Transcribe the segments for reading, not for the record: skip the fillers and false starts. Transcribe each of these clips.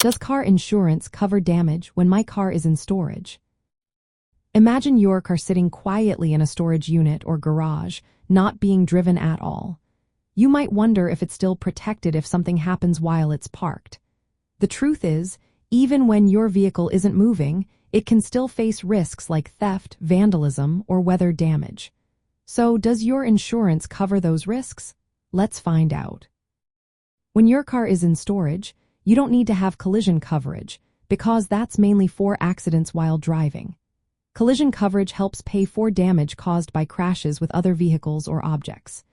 Does car insurance cover damage when my car is in storage? Imagine your car sitting quietly in a storage unit or garage, not being driven at all. You might wonder if it's still protected if something happens while it's parked. The truth is, even when your vehicle isn't moving, it can still face risks like theft, vandalism, or weather damage. So, does your insurance cover those risks? Let's find out. When your car is in storage, you don't need to have collision coverage, because that's mainly for accidents while driving. Collision coverage helps pay for damage caused by crashes with other vehicles or objects.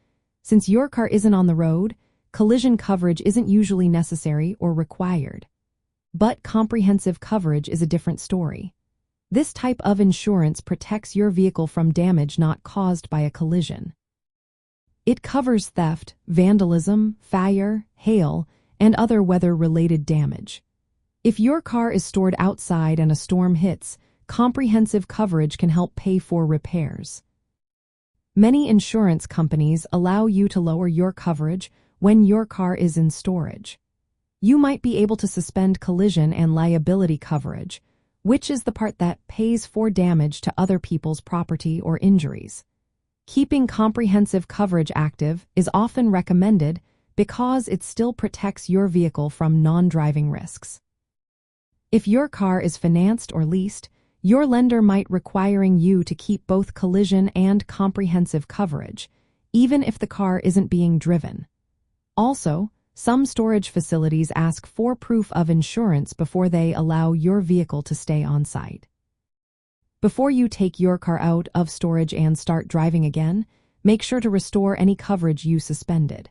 Since your car isn't on the road, collision coverage isn't usually necessary or required. But comprehensive coverage is a different story. This type of insurance protects your vehicle from damage not caused by a collision. It covers theft, vandalism, fire, hail, and other weather-related damage. If your car is stored outside and a storm hits, comprehensive coverage can help pay for repairs. Many insurance companies allow you to lower your coverage when your car is in storage. You might be able to suspend collision and liability coverage, which is the part that pays for damage to other people's property or injuries. Keeping comprehensive coverage active is often recommended because it still protects your vehicle from non-driving risks. If your car is financed or leased, your lender might requiring you to keep both collision and comprehensive coverage, even if the car isn't being driven. Also, some storage facilities ask for proof of insurance before they allow your vehicle to stay on site. Before you take your car out of storage and start driving again, make sure to restore any coverage you suspended.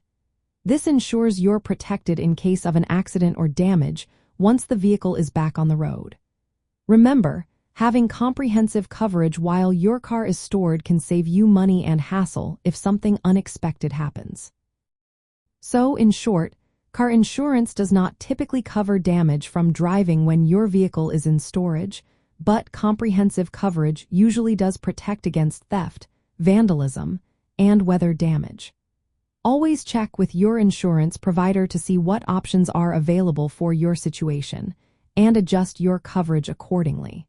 This ensures you're protected in case of an accident or damage once the vehicle is back on the road. Remember, having comprehensive coverage while your car is stored can save you money and hassle if something unexpected happens. So, in short, car insurance does not typically cover damage from driving when your vehicle is in storage, but comprehensive coverage usually does protect against theft, vandalism, and weather damage. Always check with your insurance provider to see what options are available for your situation and adjust your coverage accordingly.